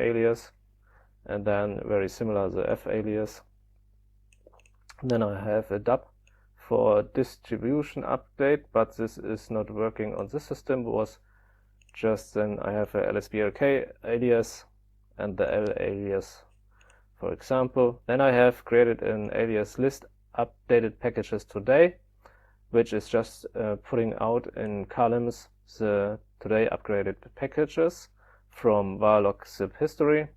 alias, and then very similar the F alias. Then I have a dub for distribution update, but this is not working on this system. Was just then I have a lsbrk alias and the L alias, for example. Then I have created an alias list updated packages today, which is just putting out in columns the today upgraded packages from varlog zip history.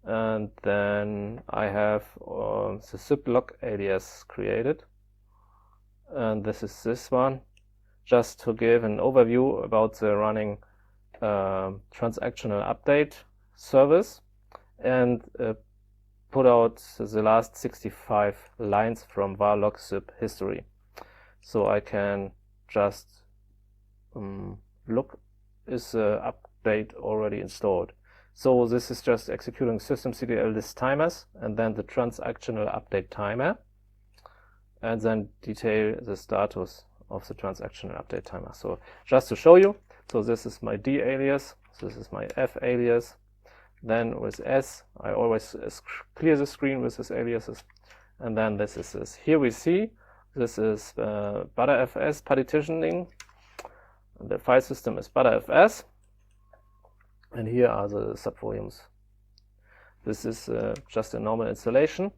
And then I have the ziplog alias created, and this is this one, just to give an overview about the running transactional update service, and put out the last 65 lines from varlog zip history. So I can just look, is the update already installed. So this is just executing systemctl list timers and then the transactional update timer, and then detail the status of the transactional update timer. So just to show you, so this is my D alias, this is my F alias. Then with S, I always clear the screen with this aliases, and then this is this. Here we see this is ButterFS partitioning. The file system is ButterFS, and here are the subvolumes. This is just a normal installation.